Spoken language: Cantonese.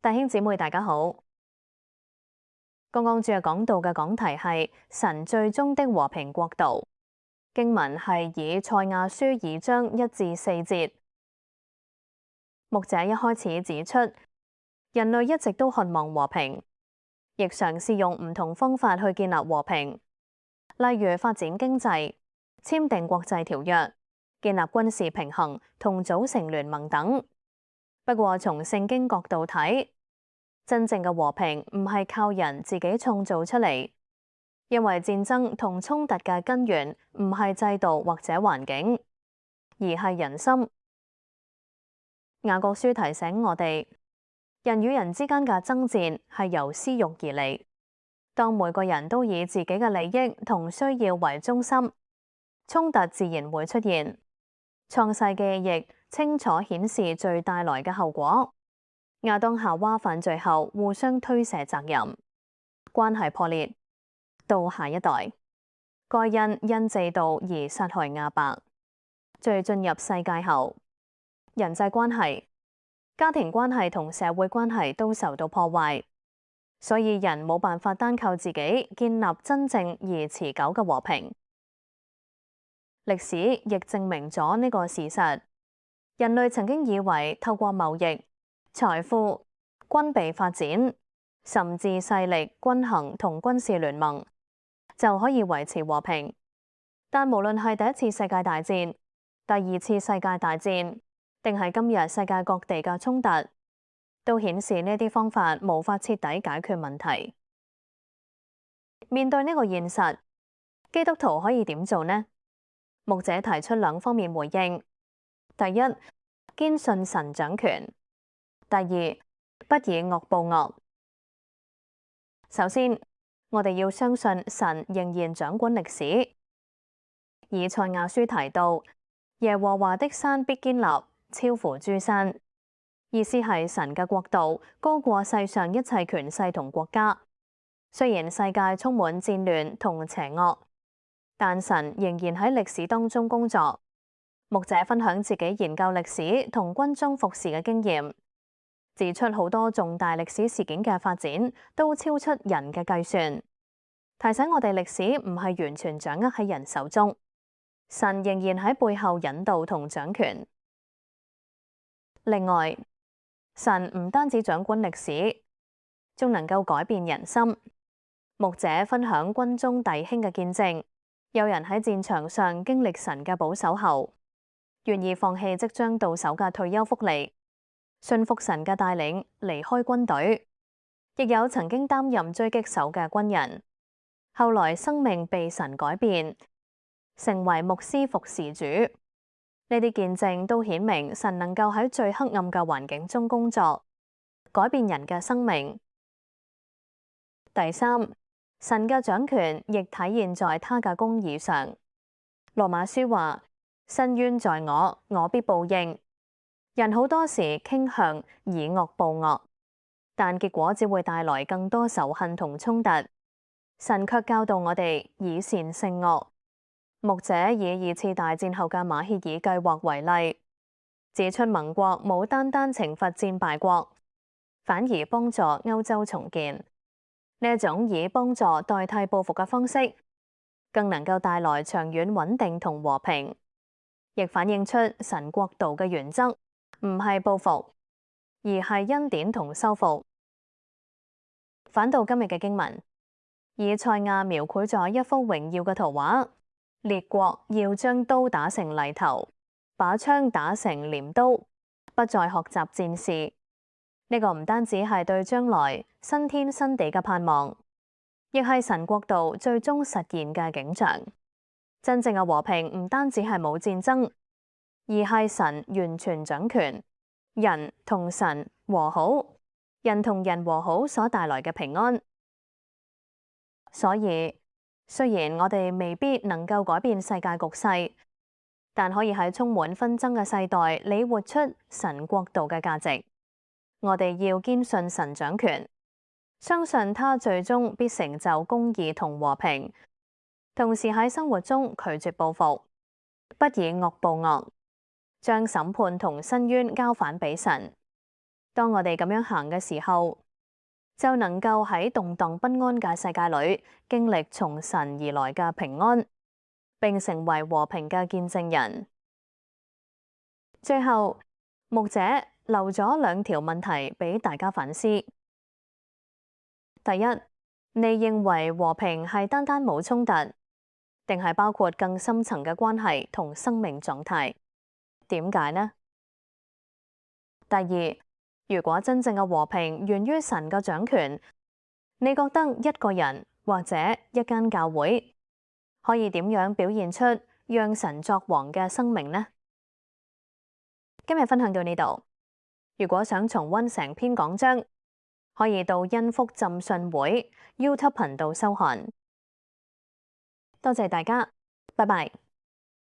弟兄姊妹大家好，剛剛主日講道嘅講題係神最終的和平國度。經文係以賽亞書2章1至4節。牧者一開始指出，人類一直都渴望和平，亦嘗試用唔同方法去建立和平，例如發展經濟、簽訂國際條約、建立軍事平衡同組成聯盟等。不過從聖經角度睇，真正嘅和平唔係靠人自己創造出嚟，因為戰爭同衝突嘅根源唔係制度或者環境，而係人心。雅各書提醒我哋，人與人之間嘅爭戰係由私慾而嚟。當每個人都以自己嘅利益同需要為中心，衝突自然會出現。創世記亦清楚顯示罪帶來嘅後果。亞當夏娃犯罪後互相推卸責任，關係破裂，到下一代，該隱因嫉妒而殺害亞伯。罪進入世界後，人際關係、家庭關係同社會關係都受到破壞，所以人冇辦法單靠自己建立真正而持久嘅和平。歷史亦證明咗呢個事實。人類曾經以為透過貿易、財富、軍備發展，甚至勢力均衡同軍事聯盟，就可以維持和平。但無論係第一次世界大戰、第二次世界大戰，定係今日世界各地嘅衝突，都顯示呢啲方法無法徹底解決問題。面對呢個現實，基督徒可以點做呢？牧者提出兩方面回應：第一，堅信神掌權；第二，不以惡報惡。首先，我哋要相信神仍然掌管歷史。以賽亞書提到，耶和華的山必堅立，超乎諸山。意思係神嘅國度高過世上一切權勢同國家。雖然世界充滿戰亂同邪惡，但神仍然喺歷史當中工作。牧者分享自己研究歷史同軍中服侍嘅經驗，指出好多重大歷史事件嘅發展都超出人嘅計算，提醒我哋歷史唔係完全掌握喺人手中，神仍然喺背後引導同掌權。另外，神唔單止掌管歷史，仲能夠改變人心。牧者分享軍中弟兄嘅見證，有人喺戰場上經歷神嘅保守後，願意放棄即將到手嘅退休福利，信服神嘅帶領離開軍隊。亦有曾經擔任狙擊手嘅軍人，後來生命被神改變，成為牧師服侍主。呢啲見證都顯明神能夠喺最黑暗嘅環境中工作，改變人嘅生命。第三，神嘅掌權亦體現在他嘅公義上。羅馬書話：申冤在我，我必報應。人好多時傾向以惡報惡，但結果只會帶來更多仇恨同衝突。神卻教導我哋以善勝惡。牧者以2次大戰後嘅馬歇爾計劃為例，指出盟國冇單單懲罰戰敗國，反而幫助歐洲重建。呢一種以幫助代替報復嘅方式，更能夠帶來長遠穩定同和平，亦反映出神國度嘅原則唔係報復，而係恩典同修復。反到今日嘅經文，以賽亞描繪咗一幅榮耀嘅圖畫，列國要將刀打成犁頭，把槍打成鐮刀，不再學習戰事。呢個唔單止係對將來新天新地嘅盼望，亦係神國度最終實現嘅景象。真正嘅和平唔單止係冇戰爭，而係神完全掌權，人同神和好，人同人和好所帶來嘅平安。所以，雖然我哋未必能夠改變世界局勢，但可以喺充滿紛爭嘅世代裏活出神國度嘅價值。我哋要堅信神掌權，相信他最終必成就公義同和平，同時喺生活中拒絕報復，不以惡報惡，將審判同申冤交返俾神，當我哋咁樣行嘅時候，就能夠喺動盪不安嘅世界裏經歷從神而來嘅平安，並成為和平嘅見證人。最後，牧者留咗2條問題俾大家反思。第一，你認為和平係單單冇衝突，定係包括更深層嘅關係同生命狀態？點解呢？第二，如果真正嘅和平源於神嘅掌權，你覺得一個人或者一間教會可以點樣表現出讓神作王嘅生命呢？今日分享到呢度。如果想重溫成篇講章，可以到恩福浸信會 YouTube 頻道收看。多謝大家，拜拜。